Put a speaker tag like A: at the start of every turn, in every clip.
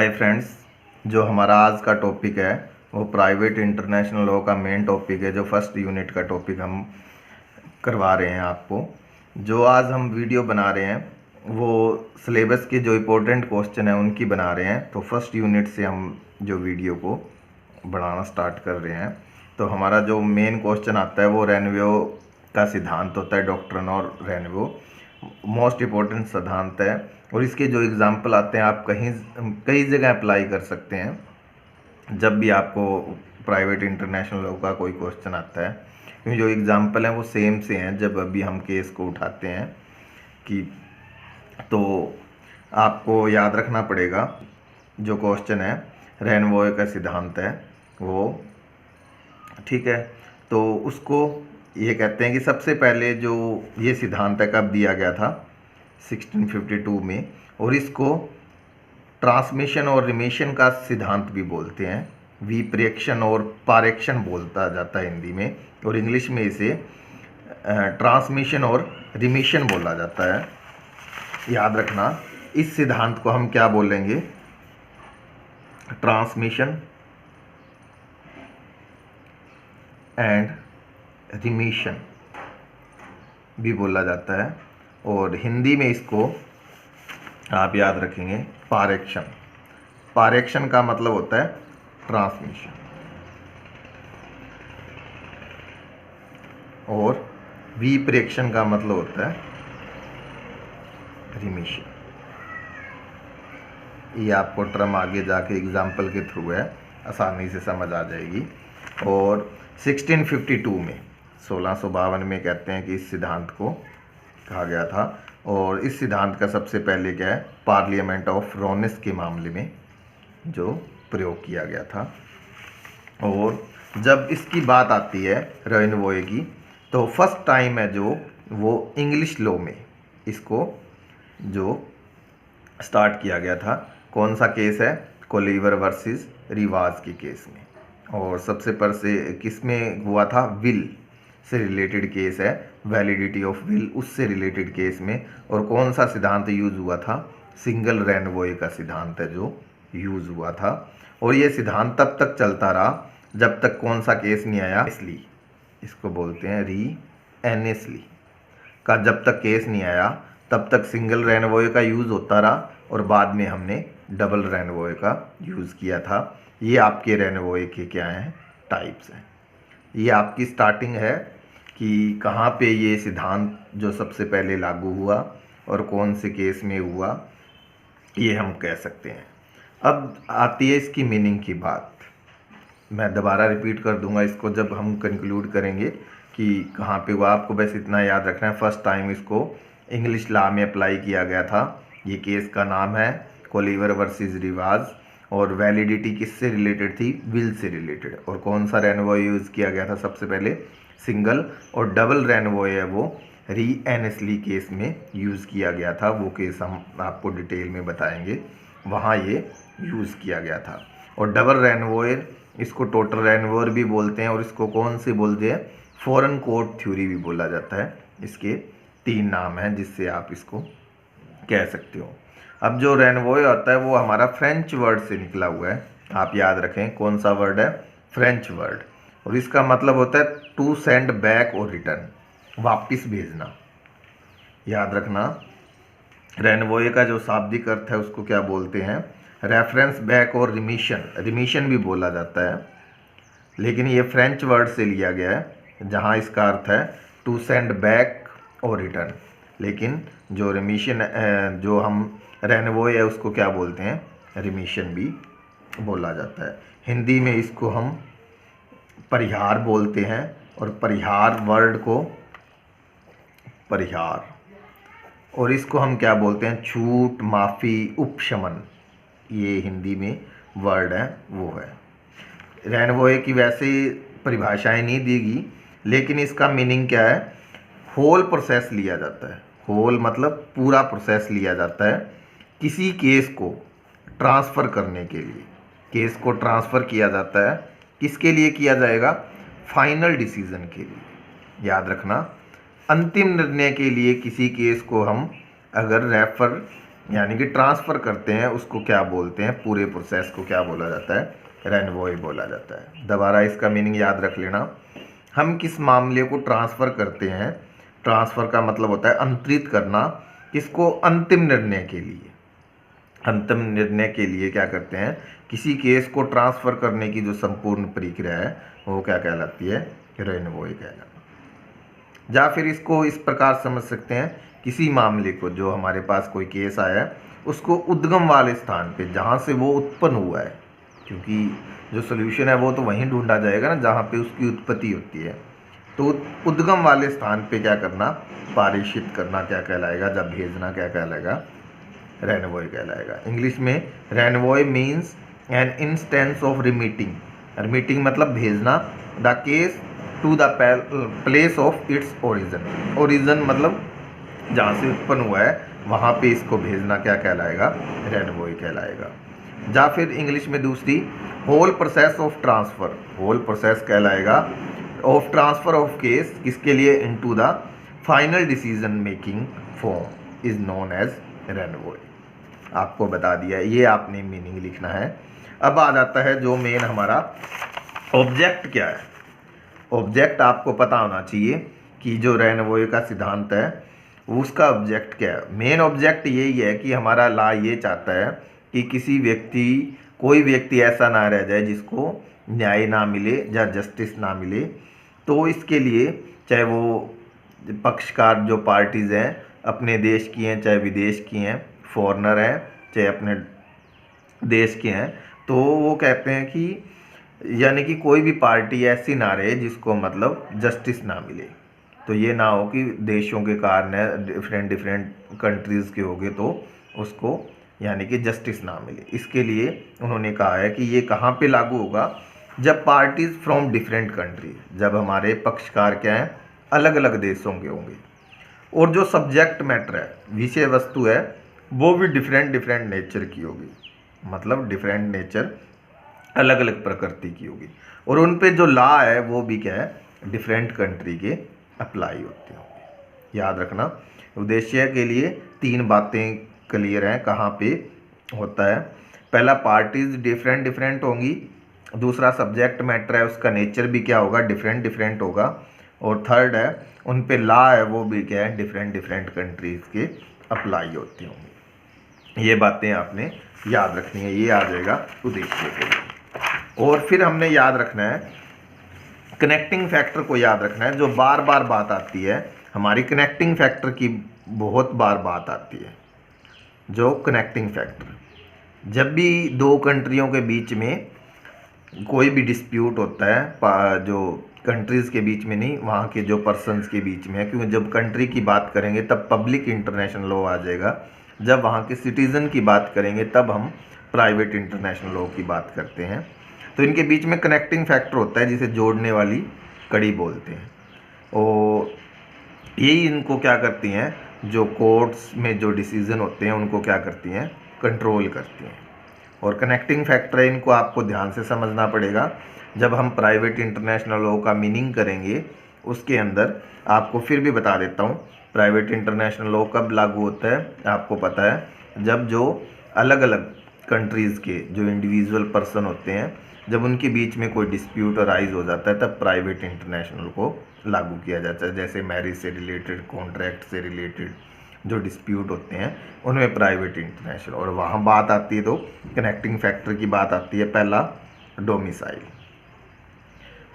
A: Hi friends, जो हमारा आज का टॉपिक है वो प्राइवेट इंटरनेशनल लॉ का मेन टॉपिक है। जो फर्स्ट यूनिट का टॉपिक हम करवा रहे हैं आपको, जो आज हम वीडियो बना रहे हैं वो सिलेबस के जो इम्पोर्टेंट क्वेश्चन है उनकी बना रहे हैं। तो फर्स्ट यूनिट से हम जो वीडियो को बनाना स्टार्ट कर रहे हैं। तो हमारा जो मेन क्वेश्चन आता है वो रेनवो का सिद्धांत होता है, डॉक्ट्रिन और रेनवो मोस्ट इम्पोर्टेंट सिद्धांत है। और इसके जो एग्जाम्पल आते हैं आप कई जगह अप्लाई कर सकते हैं जब भी आपको प्राइवेट इंटरनेशनल लॉ का कोई क्वेश्चन आता है, क्योंकि जो एग्जाम्पल हैं वो सेम से हैं जब अभी हम केस को उठाते हैं कि। तो आपको याद रखना पड़ेगा जो क्वेश्चन है रेनवो का सिद्धांत है वो, ठीक है। तो उसको ये कहते हैं कि सबसे पहले जो ये सिद्धांत है कब दिया गया था, 1652 में। और इसको ट्रांसमिशन और रिमिशन का सिद्धांत भी बोलते हैं। विप्रेक्षण और पारेक्षण बोलता जाता है हिंदी में, और इंग्लिश में इसे ट्रांसमिशन और रिमिशन बोला जाता है। याद रखना, इस सिद्धांत को हम क्या बोलेंगे, ट्रांसमिशन एंड रिमिशन भी बोला जाता है, और हिंदी में इसको आप याद रखेंगे पारेक्षण। पारेक्षण का मतलब होता है ट्रांसमिशन, और विप्रेक्षण का मतलब होता है रिमिशन। ये आपको टर्म आगे जाके एग्जाम्पल के थ्रू है, आसानी से समझ आ जाएगी। और 1652 में 1652 में कहते हैं कि इस सिद्धांत को कहा गया था। और इस सिद्धांत का सबसे पहले क्या है, पार्लियामेंट ऑफ रोनिस के मामले में जो प्रयोग किया गया था। और जब इसकी बात आती है रेनवो की, तो फर्स्ट टाइम है जो वो इंग्लिश लॉ में इसको जो स्टार्ट किया गया था। कौन सा केस है, कोलीवर वर्सेस रिवाज के केस में। और सबसे पर से किस में हुआ था, विल से रिलेटेड केस है, वैलिडिटी ऑफ विल उससे रिलेटेड केस में। और कौन सा सिद्धांत यूज हुआ था, सिंगल रेनवो का सिद्धांत है जो यूज हुआ था। और ये सिद्धांत तब तक चलता रहा जब तक कौन सा केस नहीं आया, इसलिए इसको बोलते हैं री एनेस्ली का। जब तक केस नहीं आया तब तक सिंगल रेनवो का यूज़ होता रहा, और बाद में हमने डबल रेनवो का यूज़ किया था। ये आपके रेनवो के क्या हैं, टाइप्स हैं। ये आपकी स्टार्टिंग है कि कहाँ पे ये सिद्धांत जो सबसे पहले लागू हुआ और कौन से केस में हुआ, ये हम कह सकते हैं। अब आती है इसकी मीनिंग की बात। मैं दोबारा रिपीट कर दूंगा इसको जब हम कंक्लूड करेंगे कि कहाँ पे हुआ। आपको बस इतना याद रखना है, फर्स्ट टाइम इसको इंग्लिश लॉ में अप्लाई किया गया था। ये केस का नाम है कोलीवर वर्सेस रिवाज, और वैलिडिटी किससे रिलेटेड थी, विल से रिलेटेड। और कौन सा रेनवो यूज़ किया गया था सबसे पहले, सिंगल। और डबल रेनवो है वो री एनेस्ली केस में यूज़ किया गया था। वो केस हम आपको डिटेल में बताएंगे, वहाँ ये यूज़ किया गया था। और डबल रेनवोयर इसको टोटल रेनवोयर भी बोलते हैं, और इसको कौन से बोलते हैं, फॉरेन कोर्ट थ्योरी भी बोला जाता है। इसके 3 नाम हैं जिससे आप इसको कह सकते हो। अब जो रेनवो होता है वो हमारा फ्रेंच वर्ड से निकला हुआ है। आप याद रखें कौन सा वर्ड है, फ्रेंच वर्ड। और इसका मतलब होता है टू सेंड बैक और रिटर्न, वापस भेजना। याद रखना, रेनवो का जो शाब्दिक अर्थ है उसको क्या बोलते हैं, रेफरेंस बैक और रिमिशन। रिमिशन भी बोला जाता है, लेकिन ये फ्रेंच वर्ड से लिया गया है जहाँ इसका अर्थ है टू सेंड बैक और रिटर्न। लेकिन जो रिमिशन जो हम रेनवो है उसको क्या बोलते हैं, रिमिशन भी बोला जाता है। हिंदी में इसको हम परिहार बोलते हैं, और परिहार वर्ड को परिहार, और इसको हम क्या बोलते हैं, छूट, माफ़ी, उपशमन। ये हिंदी में वर्ड है वो है। रेनवो की वैसे परिभाषाएं नहीं देगी, लेकिन इसका मीनिंग क्या है, होल प्रोसेस लिया जाता है। होल मतलब पूरा प्रोसेस लिया जाता है किसी केस को ट्रांसफ़र करने के लिए। केस को ट्रांसफ़र किया जाता है, किसके लिए किया जाएगा, फाइनल डिसीजन के लिए। याद रखना, अंतिम निर्णय के लिए किसी केस को हम अगर रेफ़र यानी कि ट्रांसफ़र करते हैं उसको क्या बोलते हैं, पूरे प्रोसेस को क्या बोला जाता है, रेनवॉय बोला जाता है। दोबारा इसका मीनिंग याद रख लेना। हम किस मामले को ट्रांसफ़र करते हैं, ट्रांसफ़र का मतलब होता है अंतरित करना, किसको, अंतिम निर्णय के लिए। अंतिम निर्णय के लिए क्या करते हैं, किसी केस को ट्रांसफ़र करने की जो संपूर्ण प्रक्रिया है वो क्या कहलाती है, रेनवॉय कहलाती है। या फिर इसको इस प्रकार समझ सकते हैं, किसी मामले को, जो हमारे पास कोई केस आया है उसको उद्गम वाले स्थान पे जहाँ से वो उत्पन्न हुआ है, क्योंकि जो सोल्यूशन है वो तो वहीं ढूंढा जाएगा ना जहाँ पे उसकी उत्पत्ति होती है, तो उद्गम वाले स्थान पे क्या करना, पारेषित करना क्या कहलाएगा, जब भेजना क्या कहलाएगा, रेनवॉय कहलाएगा। इंग्लिश में renvoi means an instance of remitting, remitting मतलब भेजना, the case to the place of its origin, origin मतलब जहाँ से उत्पन्न हुआ है वहाँ पे इसको भेजना क्या कहलाएगा, रेनवॉय कहलाएगा। या फिर इंग्लिश में दूसरी, whole process of transfer, whole process कहलाएगा ऑफ ट्रांसफ़र ऑफ केस, किसके लिए, into the final decision making form is known as renvoi. आपको बता दिया, ये आपने मीनिंग लिखना है। अब आ जाता है जो मेन हमारा ऑब्जेक्ट क्या है। ऑब्जेक्ट आपको पता होना चाहिए कि जो रेनवॉय का सिद्धांत है उसका ऑब्जेक्ट क्या है। मेन ऑब्जेक्ट यही है कि हमारा लॉ ये चाहता है कि किसी व्यक्ति, कोई व्यक्ति ऐसा ना रह जाए जिसको न्याय ना मिले या जस्टिस ना मिले। तो इसके लिए चाहे वो पक्षकार जो पार्टीज़ हैं अपने देश की हैं चाहे विदेश की हैं, फॉरेनर हैं चाहे अपने देश के हैं, तो वो कहते हैं कि यानी कि कोई भी पार्टी ऐसी ना रहे जिसको मतलब जस्टिस ना मिले। तो ये ना हो कि देशों के कारण है, डिफरेंट कंट्रीज़ के हो गए तो उसको यानी कि जस्टिस ना मिले। इसके लिए उन्होंने कहा है कि ये कहाँ पे लागू होगा, जब पार्टीज़ फ्रॉम डिफरेंट कंट्री, जब हमारे पक्षकार क्या हैं, अलग अलग देशों के होंगे, और जो सब्जेक्ट मैटर है, विषय वस्तु है, वो भी डिफरेंट नेचर की होगी, मतलब डिफरेंट नेचर, अलग अलग प्रकृति की होगी, और उन पे जो लॉ है वो भी क्या है, डिफरेंट कंट्री के अप्लाई होते होंगे। याद रखना, उद्देश्य के लिए 3 बातें क्लियर हैं कहाँ पे होता है। पहला, पार्टीज डिफरेंट होंगी, दूसरा सब्जेक्ट मैटर है उसका नेचर भी क्या होगा, डिफरेंट होगा, और थर्ड है उन पे लॉ है वो भी क्या है, डिफरेंट कंट्रीज़ के अप्लाई होते होंगे। ये बातें आपने याद रखनी है, ये आ जाएगा उद्देश्य के लिए। और फिर हमने याद रखना है कनेक्टिंग फैक्टर को याद रखना है, जो बार बार बात आती है हमारी, कनेक्टिंग फैक्टर की बहुत बार बात आती है। जो कनेक्टिंग फैक्टर, जब भी 2 कंट्रियों के बीच में कोई भी डिस्प्यूट होता है, जो कंट्रीज़ के बीच में नहीं, वहाँ के जो पर्सन्स के बीच में है, क्योंकि जब कंट्री की बात करेंगे तब पब्लिक इंटरनेशनल लॉ आ जाएगा, जब वहाँ के सिटीज़न की बात करेंगे तब हम प्राइवेट इंटरनेशनल लॉ की बात करते हैं। तो इनके बीच में कनेक्टिंग फैक्टर होता है जिसे जोड़ने वाली कड़ी बोलते हैं, और यही इनको क्या करती हैं, जो कोर्ट्स में जो डिसीज़न होते हैं उनको क्या करती हैं, कंट्रोल करती हैं। और कनेक्टिंग फैक्टर है, इनको आपको ध्यान से समझना पड़ेगा। जब हम प्राइवेट इंटरनेशनल लॉ का मीनिंग करेंगे उसके अंदर आपको फिर भी बता देता हूँ, प्राइवेट इंटरनेशनल लॉ कब लागू होता है आपको पता है, जब जो अलग अलग कंट्रीज़ के जो इंडिविजुअल पर्सन होते हैं, जब उनके बीच में कोई डिस्प्यूट अराइज हो जाता है तब प्राइवेट इंटरनेशनल को लागू किया जाता है। जैसे मैरिज से रिलेटेड, कॉन्ट्रैक्ट से रिलेटेड जो डिस्प्यूट होते हैं उनमें प्राइवेट इंटरनेशनल, और वहाँ बात आती है तो कनेक्टिंग फैक्टर की बात आती है। पहला, डोमिसाइल,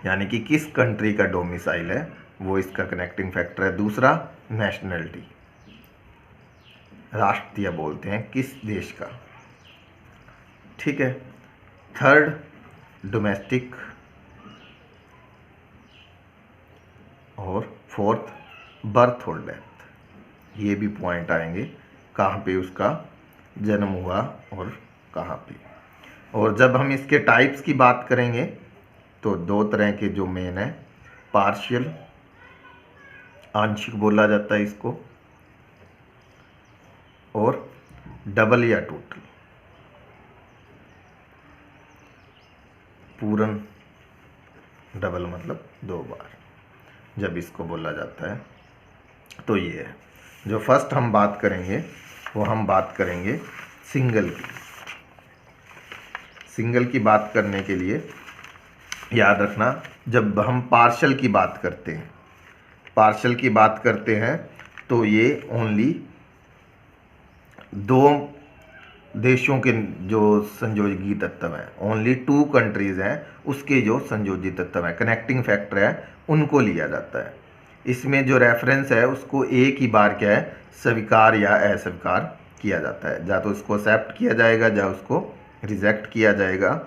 A: यानी कि किस कंट्री का डोमिसाइल है वो इसका कनेक्टिंग फैक्टर है। दूसरा, नेशनलिटी, राष्ट्रीय बोलते हैं किस देश का, ठीक है। थर्ड, डोमेस्टिक, और फोर्थ, बर्थ और डेथ। ये भी पॉइंट आएंगे कहाँ पे उसका जन्म हुआ और कहाँ पे। और जब हम इसके टाइप्स की बात करेंगे तो 2 तरह के जो मेन है, पार्शियल, आंशिक बोला जाता है इसको, और डबल या टोटल, पूर्ण, डबल मतलब 2 बार जब इसको बोला जाता है। तो ये है जो फर्स्ट हम बात करेंगे वो हम बात करेंगे सिंगल की। सिंगल की बात करने के लिए याद रखना, जब हम पार्शल की बात करते हैं, पार्शल की बात करते हैं तो ये ओनली दो देशों के जो संयोजी तत्व हैं, ओनली 2 कंट्रीज़ हैं, उसके जो संयोजी तत्व हैं, कनेक्टिंग फैक्टर है, उनको लिया जाता है। इसमें जो रेफरेंस है उसको एक ही बार क्या है, स्वीकार या अस्वीकार किया जाता है। या तो उसको एक्सेप्ट किया जाएगा या उसको रिजेक्ट किया जाएगा।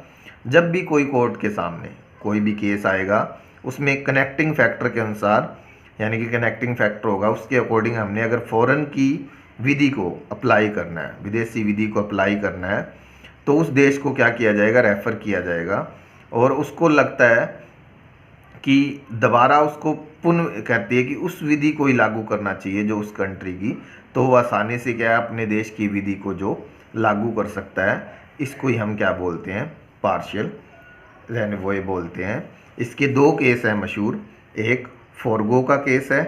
A: जब भी कोई कोर्ट के सामने कोई भी केस आएगा, उसमें कनेक्टिंग फैक्टर के अनुसार, यानी कि कनेक्टिंग फैक्टर होगा, उसके अकॉर्डिंग हमने अगर फॉरेन की विधि को अप्लाई करना है, विदेशी विधि को अप्लाई करना है, तो उस देश को क्या किया जाएगा, रेफ़र किया जाएगा। और उसको लगता है कि दोबारा उसको पुनः कहती है कि उस विधि को ही लागू करना चाहिए जो उस कंट्री की, तो वो आसानी से क्या है, अपने देश की विधि को जो लागू कर सकता है। इसको ही हम क्या बोलते हैं, पार्शियल रेनवोए बोलते हैं। इसके 2 केस हैं मशहूर, एक फोरगो का केस है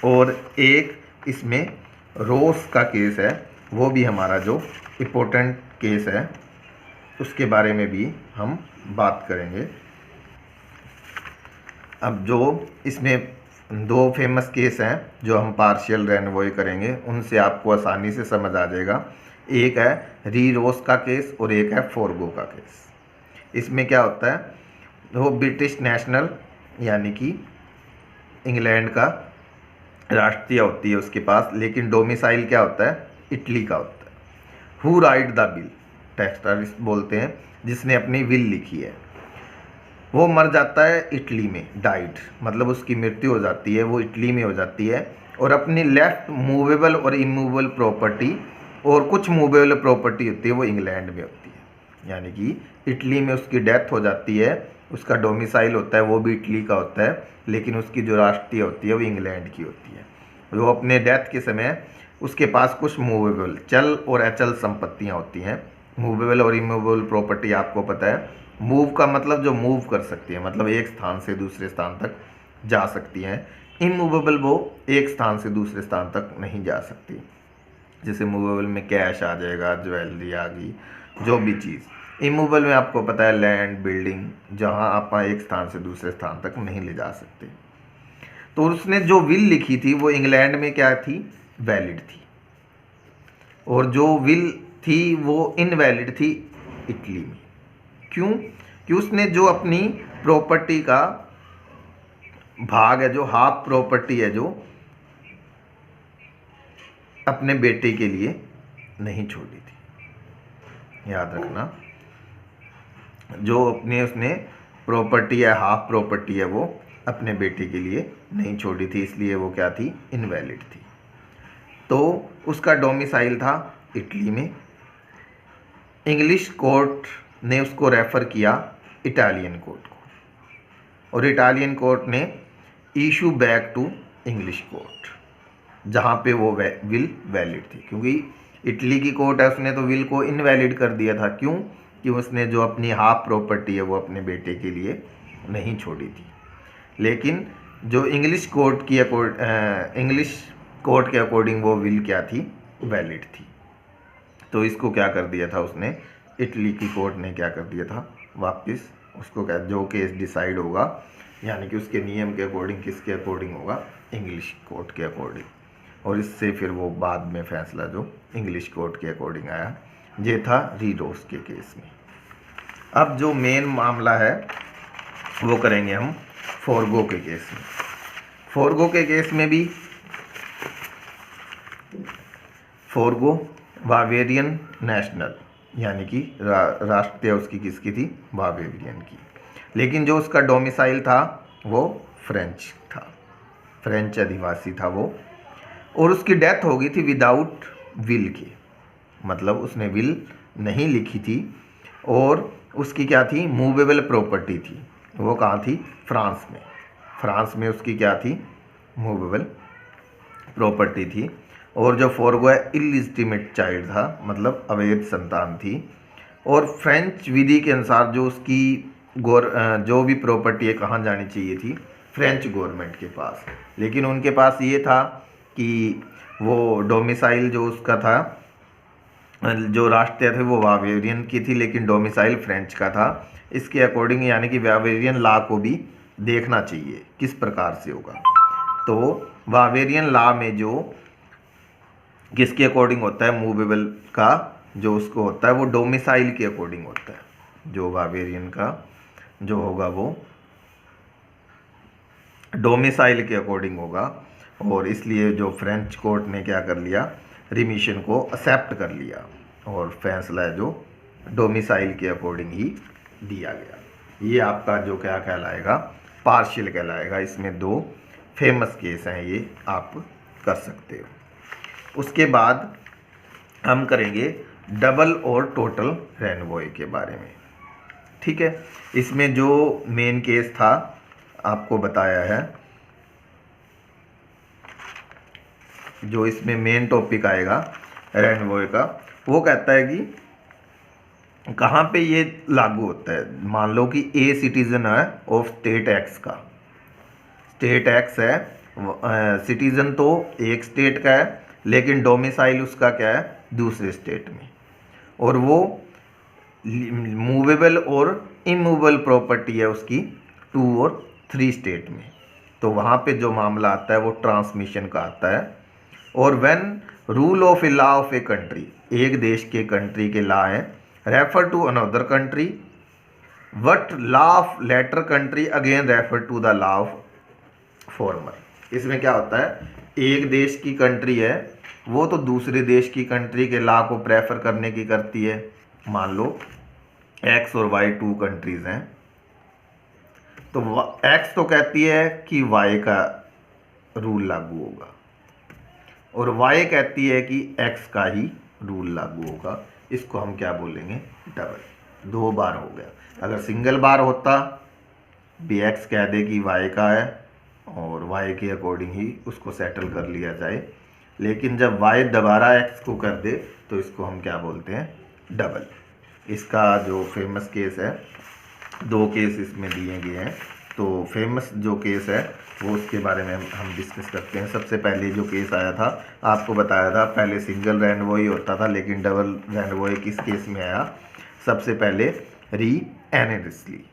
A: और एक इसमें रोस का केस है। वो भी हमारा जो इम्पोर्टेंट केस है, उसके बारे में भी हम बात करेंगे। अब जो इसमें 2 फेमस केस हैं जो हम पार्शियल रेनवोए करेंगे, उनसे आपको आसानी से समझ आ जाएगा। एक है री रोस का केस और एक है फोरगो का केस। इसमें क्या होता है, वो ब्रिटिश नेशनल यानी कि इंग्लैंड का राष्ट्रीय होती है उसके पास, लेकिन डोमिसाइल क्या होता है, इटली का होता है। हु राइट द विल, टेक्स्टालिस्ट बोलते हैं, जिसने अपनी विल लिखी है, वो मर जाता है इटली में, डाइड मतलब उसकी मृत्यु हो जाती है, वो इटली में हो जाती है। और अपनी लेफ्ट मूवेबल और इमूवेबल प्रॉपर्टी और कुछ मूवेबल प्रॉपर्टी होती है वो इंग्लैंड में होती है। यानी कि इटली में उसकी डेथ हो जाती है, उसका डोमिसाइल होता है वो भी इटली का होता है, लेकिन उसकी जो राष्ट्रीय होती है वो इंग्लैंड की होती है। वो अपने डेथ के समय उसके पास कुछ मूवेबल चल और अचल संपत्तियां होती हैं। मूवेबल और इमूवेबल प्रॉपर्टी आपको पता है, मूव का मतलब जो मूव कर सकती है, मतलब एक स्थान से दूसरे स्थान तक जा सकती हैं। इमूवेबल वो एक स्थान से दूसरे स्थान तक नहीं जा सकती। जैसे मूवेबल में कैश आ जाएगा, ज्वेलरी आ गई, जो भी चीज़। इमूवेबल में आपको पता है लैंड, बिल्डिंग, जहाँ आप एक स्थान से दूसरे स्थान तक नहीं ले जा सकते। तो उसने जो विल लिखी थी वो इंग्लैंड में क्या थी, वैलिड थी, और जो विल थी वो इनवैलिड थी इटली में। क्यों? कि उसने जो अपनी प्रॉपर्टी का भाग है, जो हाफ प्रॉपर्टी है, जो अपने बेटे के लिए नहीं छोड़ी थी। याद रखना, जो अपने उसने प्रॉपर्टी है, हाफ प्रॉपर्टी है, वो अपने बेटे के लिए नहीं छोड़ी थी, इसलिए वो क्या थी, इनवैलिड थी। तो उसका डोमिसाइल था इटली में। इंग्लिश कोर्ट ने उसको रेफ़र किया इटालियन कोर्ट को, और इटालियन कोर्ट ने issue back to English court, जहाँ पे वो विल वैलिड थी। क्योंकि इटली की कोर्ट है, उसने तो विल को इनवैलिड कर दिया था। क्यों? कि उसने जो अपनी हाफ प्रॉपर्टी है वो अपने बेटे के लिए नहीं छोड़ी थी। लेकिन जो इंग्लिश कोर्ट के अकॉर्डिंग वो विल क्या थी, वैलिड थी। तो इसको क्या कर दिया था उसने, इटली की कोर्ट ने क्या कर दिया था, वापस उसको क्या, जो केस डिसाइड होगा, यानी कि उसके नियम के अकॉर्डिंग, किसके अकॉर्डिंग होगा, इंग्लिश कोर्ट के अकॉर्डिंग। और इससे फिर वो बाद में फैसला जो इंग्लिश कोर्ट के अकॉर्डिंग आया, ये था री रोस के केस में। अब जो मेन मामला है वो करेंगे हम फोरगो के केस में। फोरगो के केस में भी फोरगो बावेरियन नेशनल, यानी कि राष्ट्रीय उसकी किसकी थी, बावेरियन की। लेकिन जो उसका डोमिसाइल था वो फ्रेंच था, फ्रेंच अधिवासी था वो। और उसकी डेथ हो गई थी विदाउट विल के, मतलब उसने विल नहीं लिखी थी। और उसकी क्या थी, मूवेबल प्रॉपर्टी थी। वो कहाँ थी, फ्रांस में। फ्रांस में उसकी क्या थी, मूवेबल प्रॉपर्टी थी। और जो फोरगो है इलिजिटिमेट चाइल्ड था, मतलब अवैध संतान थी। और फ्रेंच विधि के अनुसार जो उसकी जो भी प्रॉपर्टी है कहाँ जानी चाहिए थी, फ्रेंच गवर्नमेंट के पास। लेकिन उनके पास ये था कि वो डोमिसाइल जो उसका था, जो राष्ट्रीय थे वो बावेरियन की थी, लेकिन डोमिसाइल फ्रेंच का था। इसके अकॉर्डिंग यानी कि बावेरियन लॉ को भी देखना चाहिए किस प्रकार से होगा। तो बावेरियन लॉ में जो किसके अकॉर्डिंग होता है, मूवेबल का जो उसको होता है वो डोमिसाइल के अकॉर्डिंग होता है। जो बावेरियन का जो होगा वो डोमिसाइल के अकॉर्डिंग होगा, और इसलिए जो फ्रेंच कोर्ट ने क्या कर लिया, रिमिशन को एक्सेप्ट कर लिया और फैसला जो डोमिसाइल के अकॉर्डिंग ही दिया गया। ये आपका जो क्या कहलाएगा, पार्शियल कहलाएगा। इसमें 2 फेमस केस हैं, ये आप कर सकते हो। उसके बाद हम करेंगे डबल और टोटल रेनवॉय के बारे में। ठीक है, इसमें जो मेन केस था आपको बताया है, जो इसमें मेन टॉपिक आएगा रेनवॉय का, वो कहता है कि कहाँ पे ये लागू होता है। मान लो कि ए सिटीजन है ऑफ स्टेट एक्स का, स्टेट एक्स है, सिटीजन तो एक स्टेट का है लेकिन डोमिसाइल उसका क्या है, दूसरे स्टेट में, और वो मूवेबल और इमूवेबल प्रॉपर्टी है उसकी 2 और 3 स्टेट में। तो वहाँ पे जो मामला आता है वो ट्रांसमिशन का आता है। और when rule of a law of a country, एक देश के कंट्री के लॉ है, refer to another country but law of latter country again refer to the law of former. इसमें क्या होता है, एक देश की कंट्री है वो तो दूसरे देश की कंट्री के लॉ को प्रेफर करने की करती है। मान लो एक्स और वाई 2 कंट्रीज हैं, तो एक्स तो कहती है कि वाई का रूल लागू होगा और वाई कहती है कि एक्स का ही रूल लागू होगा। इसको हम क्या बोलेंगे, डबल। 2 बार हो गया। अगर सिंगल बार होता भी एक्स कह दे कि वाई का है और वाई के अकॉर्डिंग ही उसको सेटल कर लिया जाए, लेकिन जब वाई दोबारा एक्स को कर दे तो इसको हम क्या बोलते हैं, डबल। इसका जो फेमस केस है, 2 केस इसमें दिए गए हैं। तो फेमस जो केस है वो उसके बारे में हम डिस्कस करते हैं। सबसे पहले जो केस आया था आपको बताया था, पहले सिंगल रेनवॉय होता था लेकिन डबल रेनवॉय किस केस में आया, सबसे पहले री एनेरिस्ली।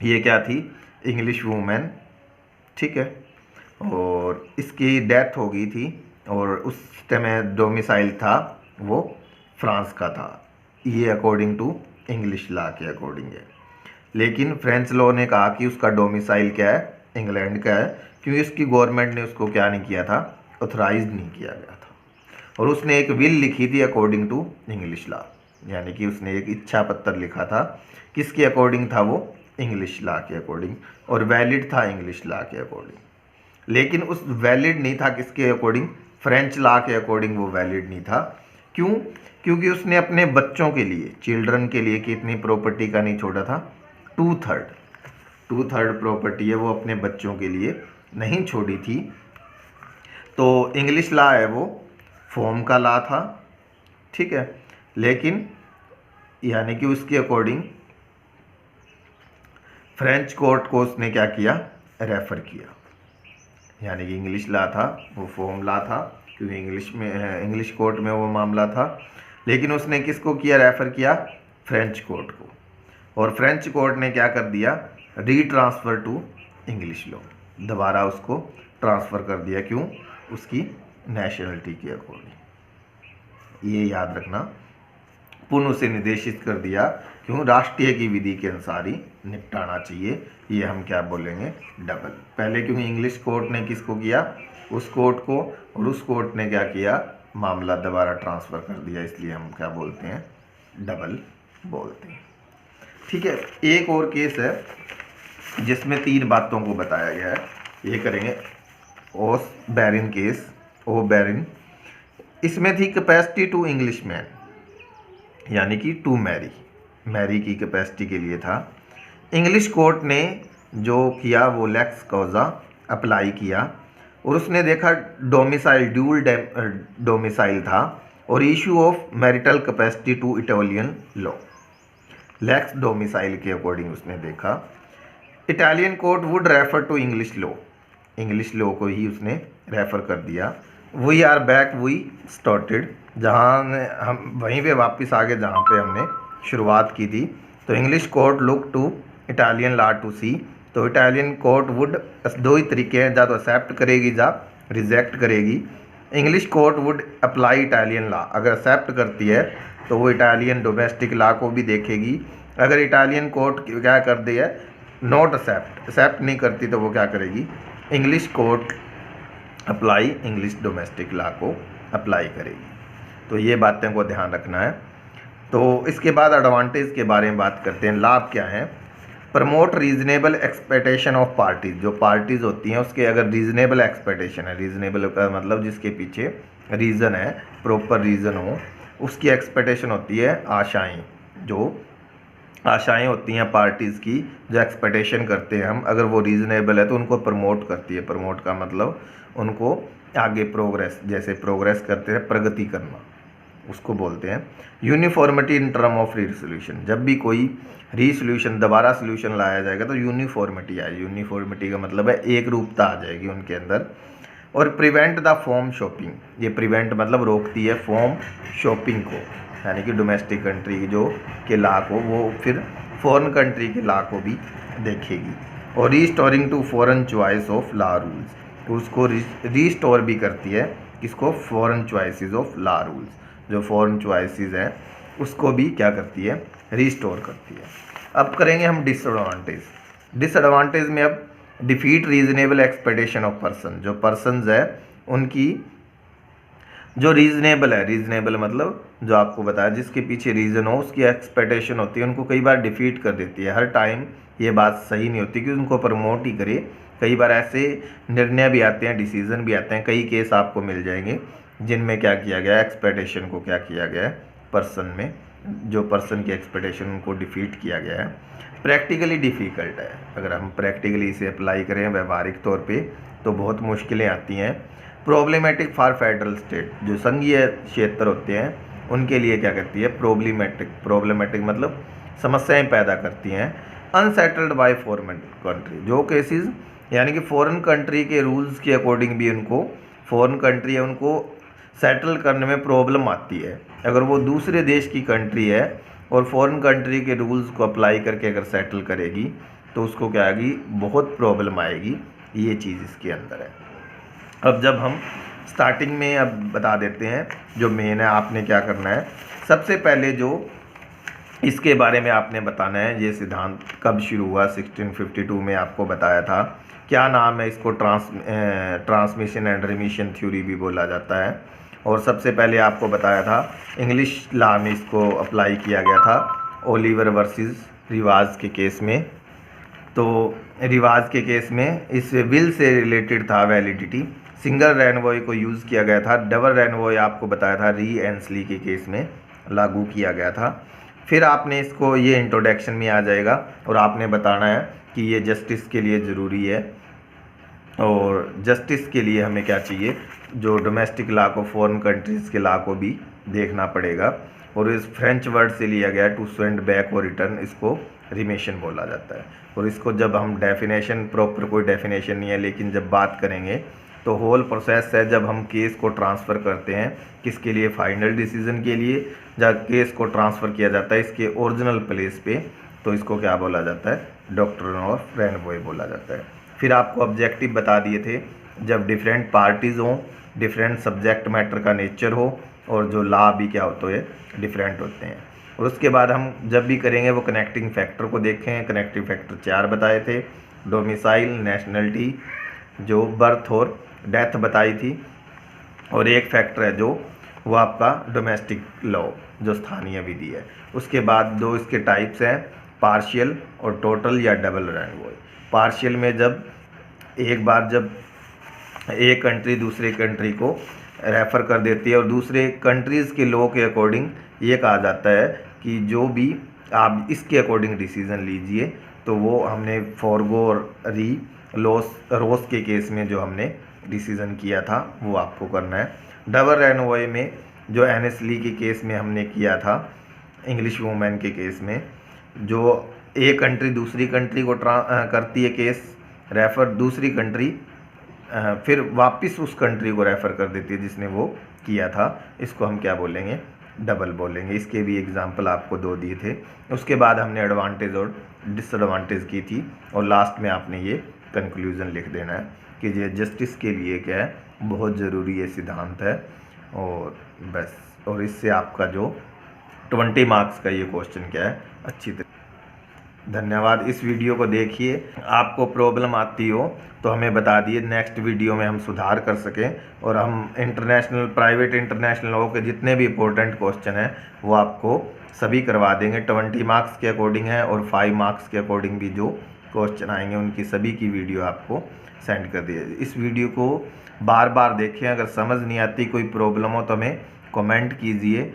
A: ये क्या थी, इंग्लिश वूमेन, ठीक है, और इसकी डेथ हो गई थी और उस टाइम डोमिसाइल था वो फ्रांस का था। ये अकॉर्डिंग टू इंग्लिश लॉ के अकॉर्डिंग है। लेकिन फ्रेंच लॉ ने कहा कि उसका डोमिसाइल क्या है, इंग्लैंड का है, क्योंकि उसकी गवर्नमेंट ने उसको क्या नहीं किया था, ऑथराइज नहीं किया गया था। और उसने एक विल लिखी थी अकॉर्डिंग टू इंग्लिश लॉ, यानी कि उसने एक इच्छा पत्र लिखा था। किसके अकॉर्डिंग था वो, इंग्लिश लॉ के अकॉर्डिंग, और वैलिड था इंग्लिश लॉ के अकॉर्डिंग। लेकिन उस वैलिड नहीं था किसके अकॉर्डिंग, फ्रेंच लॉ के अकॉर्डिंग वो वैलिड नहीं था। क्यों, क्योंकि उसने अपने बच्चों के लिए, चिल्ड्रन के लिए कितनी प्रॉपर्टी का नहीं छोड़ा था, 2/3 प्रॉपर्टी है वो अपने बच्चों के लिए नहीं छोड़ी थी। तो इंग्लिश लॉ है वो फॉर्म का लॉ था, ठीक है, लेकिन यानी कि उसके अकॉर्डिंग फ्रेंच कोर्ट को उसने क्या किया, रेफर किया। यानी कि इंग्लिश लॉ था वो फॉर्म लॉ था, क्योंकि इंग्लिश कोर्ट में वो मामला था, लेकिन उसने किसको किया, रेफर किया फ्रेंच कोर्ट को। और फ्रेंच कोर्ट ने क्या कर दिया, रीट्रांसफ़र टू इंग्लिश लॉ, दोबारा उसको ट्रांसफ़र कर दिया। क्यों, उसकी नेशनलिटी के अकॉर्डिंग। ये याद रखना, पुनः उसे निर्देशित कर दिया, क्यों, राष्ट्रीय की विधि के अनुसार ही निपटाना चाहिए। ये हम क्या बोलेंगे, डबल। पहले क्योंकि इंग्लिश कोर्ट ने किसको किया, उस कोर्ट को, और उस कोर्ट ने क्या किया, मामला दोबारा ट्रांसफ़र कर दिया, इसलिए हम क्या बोलते हैं, डबल बोलते हैं। ठीक है, एक और केस है जिसमें 3 बातों को बताया गया है, ये करेंगे ओस बैरिन केस, ओ बैरिन। इसमें थी कैपेसिटी टू इंग्लिश मैन, यानी कि टू मैरी की कैपेसिटी के लिए था। इंग्लिश कोर्ट ने जो किया वो लेक्स कॉजा अप्लाई किया, और उसने देखा डोमिसाइल ड्यूल डोमिसाइल था, और issue of marital capacity to Italian law, lex domicile के अकॉर्डिंग उसने देखा। Italian court would refer to English law, English law को ही उसने रेफ़र कर दिया। We are back we started, जहाँ हम वहीं पे वापस आ गए जहाँ पे हमने शुरुआत की थी। तो English court look to Italian law to see, तो इटालियन कोर्ट वुड, दो ही तरीके हैं, या तो एक्सेप्ट करेगी या रिजेक्ट करेगी। English court would apply Italian law, अगर एक्सेप्ट करती है तो वो इटालियन डोमेस्टिक लॉ को भी देखेगी। अगर इटालियन कोर्ट क्या कर दी है, नॉट एक्सेप्ट नहीं करती, तो वो क्या करेगी, English court apply English domestic law को अप्लाई करेगी। तो ये बातें को ध्यान रखना है। तो इसके बाद एडवांटेज के बारे में बात करते हैं। लाभ क्या है, promote reasonable expectation of parties, जो पार्टीज होती हैं उसके अगर रीजनेबल एक्सपेक्टेशन है, रीजनेबल का मतलब जिसके पीछे रीज़न है, प्रॉपर रीज़न हो, उसकी एक्सपेक्टेशन होती है आशाएं, जो आशाएं होती हैं पार्टीज़ की, जो एक्सपेक्टेशन करते हैं हम, अगर वो रीज़नेबल है तो उनको प्रमोट करती है। प्रमोट का मतलब उनको आगे प्रोग्रेस, जैसे प्रोग्रेस करते हैं, प्रगति करना, उसको बोलते हैं। Uniformity in term of resolution, जब भी कोई रीसोल्यूशन दोबारा सोल्यूशन लाया जाएगा तो यूनिफॉर्मिटी आएगी। यूनिफॉर्मिटी का मतलब है एक रूपता आ जाएगी उनके अंदर। और प्रिवेंट द फॉर्म शॉपिंग, ये प्रिवेंट मतलब रोकती है फॉर्म शॉपिंग को, यानी कि डोमेस्टिक कंट्री जो के लॉ को वो फिर फॉरेन कंट्री के लॉ को भी देखेगी। और restoring to foreign choice of law rules, तो उसको रीस्टोर भी करती है, किसको, foreign choices of law rules, जो फॉरेन चॉइसेस हैं उसको भी क्या करती है, रीस्टोर करती है। अब करेंगे हम डिसएडवांटेज। डिसएडवांटेज में अब defeat reasonable expectation of person, जो पर्सनस है उनकी जो रीजनेबल है, रीजनेबल मतलब जो आपको बताया जिसके पीछे रीज़न हो, उसकी एक्सपेक्टेशन होती है, उनको कई बार डिफीट कर देती है। हर टाइम ये बात सही नहीं होती कि उनको प्रमोट ही करे, कई बार ऐसे निर्णय भी आते हैं, डिसीजन भी आते हैं, कई केस आपको मिल जाएंगे जिनमें क्या किया गया, एक्सपेक्टेशन को क्या किया गया है, पर्सन में जो पर्सन की एक्सपेक्टेशन उनको डिफीट किया गया है। प्रैक्टिकली डिफ़िकल्ट है, अगर हम प्रैक्टिकली इसे अप्लाई करें व्यवहारिक तौर पे तो बहुत मुश्किलें आती हैं। प्रॉब्लमेटिक फॉर फेडरल स्टेट, जो संघीय क्षेत्र होते हैं उनके लिए क्या करती है, प्रॉब्लमेटिक मतलब समस्याएं पैदा करती हैं। अनसेटल्ड बाय फॉरेन कंट्री, जो केसेस यानी कि फॉरेन कंट्री के रूल्स के अकॉर्डिंग भी उनको, फॉरेन कंट्री है उनको सेटल करने में प्रॉब्लम आती है। अगर वो दूसरे देश की कंट्री है और फॉरेन कंट्री के रूल्स को अप्लाई करके अगर सेटल करेगी तो उसको क्या आएगी, बहुत प्रॉब्लम आएगी। ये चीज़ इसके अंदर है। अब जब हम स्टार्टिंग में अब बता देते हैं जो मेन है, आपने क्या करना है, सबसे पहले जो इसके बारे में आपने बताना है, ये सिद्धांत कब शुरू हुआ, 1652 में आपको बताया था। क्या नाम है इसको, ट्रांसमिशन एंड रिमिशन थ्योरी भी बोला जाता है। और सबसे पहले आपको बताया था इंग्लिश लॉ में इसको अप्लाई किया गया था, ओलिवर वर्सेस रिवाज के केस में। तो रिवाज के केस में इस विल से रिलेटेड था वैलिडिटी। सिंगल रेनवॉय को यूज़ किया गया था, डबल रेनवॉय आपको बताया था री एंसली के केस में लागू किया गया था। फिर आपने इसको, ये इंट्रोडक्शन में आ जाएगा और आपने बताना है कि ये जस्टिस के लिए ज़रूरी है, और जस्टिस के लिए हमें क्या चाहिए, जो डोमेस्टिक लॉ को फॉरेन कंट्रीज़ के लॉ को भी देखना पड़ेगा। और इस फ्रेंच वर्ड से लिया गया टू सेंड बैक और रिटर्न, इसको रिमिशन बोला जाता है। और इसको जब हम डेफिनेशन, प्रॉपर कोई डेफिनेशन नहीं है लेकिन जब बात करेंगे तो होल प्रोसेस है जब हम केस को ट्रांसफ़र करते हैं, किसके लिए, फाइनल डिसीजन के लिए, जब केस को ट्रांसफ़र किया जाता है इसके ओरिजिनल प्लेस पे, तो इसको क्या बोला जाता है, डॉक्ट्रिन ऑफ रेनवॉय बोला जाता है। फिर आपको ऑब्जेक्टिव बता दिए थे, जब डिफरेंट पार्टीज़ हों, डिफरेंट सब्जेक्ट मैटर का नेचर हो, और जो लॉ भी क्या होते हैं, डिफरेंट होते हैं। और उसके बाद हम जब भी करेंगे वो कनेक्टिंग फैक्टर को देखें। कनेक्टिंग फैक्टर 4 बताए थे, डोमिसाइल, नेशनलिटी, जो बर्थ और डेथ बताई थी, और एक फैक्टर है जो वो आपका डोमेस्टिक लॉ, जो स्थानीय विधि है। उसके बाद दो इसके टाइप्स हैं, पार्शियल और टोटल या डबल रेनवॉय। पार्शियल में जब एक बार जब एक कंट्री दूसरे कंट्री को रेफ़र कर देती है और दूसरे कंट्रीज़ के लॉ के अकॉर्डिंग ये कहा जाता है कि जो भी आप इसके अकॉर्डिंग डिसीज़न लीजिए, तो वो हमने फॉरगो और री रोस के केस में जो हमने डिसीज़न किया था वो आपको करना है। डबल रेनवॉय में जो एनएस ली के केस में हमने किया था, इंग्लिश वूमेन के केस में, जो एक कंट्री दूसरी कंट्री को करती है केस रेफ़र, दूसरी कंट्री फिर वापस उस कंट्री को रेफ़र कर देती है जिसने वो किया था। इसको हम क्या बोलेंगे, डबल बोलेंगे। इसके भी एग्जांपल आपको 2 दिए थे। उसके बाद हमने एडवांटेज और डिसएडवांटेज की थी, और लास्ट में आपने ये कंक्लूज़न लिख देना है कि ये जस्टिस के लिए क्या है, बहुत ज़रूरी ये सिद्धांत है। और बस, और इससे आपका जो 20 मार्क्स का ये क्वेश्चन क्या है, अच्छी तरह। धन्यवाद। इस वीडियो को देखिए। आपको प्रॉब्लम आती हो तो हमें बता दिए, नेक्स्ट वीडियो में हम सुधार कर सकें, और हम इंटरनेशनल, प्राइवेट इंटरनेशनल लॉ के जितने भी इंपॉर्टेंट क्वेश्चन हैं वो आपको सभी करवा देंगे। 20 मार्क्स के अकॉर्डिंग है, और 5 मार्क्स के अकॉर्डिंग भी जो क्वेश्चन आएंगे उनकी सभी की वीडियो आपको सेंड कर दिए। इस वीडियो को बार बार देखें। अगर समझ नहीं आती, कोई प्रॉब्लम हो तो हमें कमेंट कीजिए,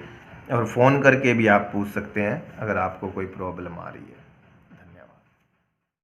A: और फ़ोन करके भी आप पूछ सकते हैं अगर आपको कोई प्रॉब्लम आ रही है।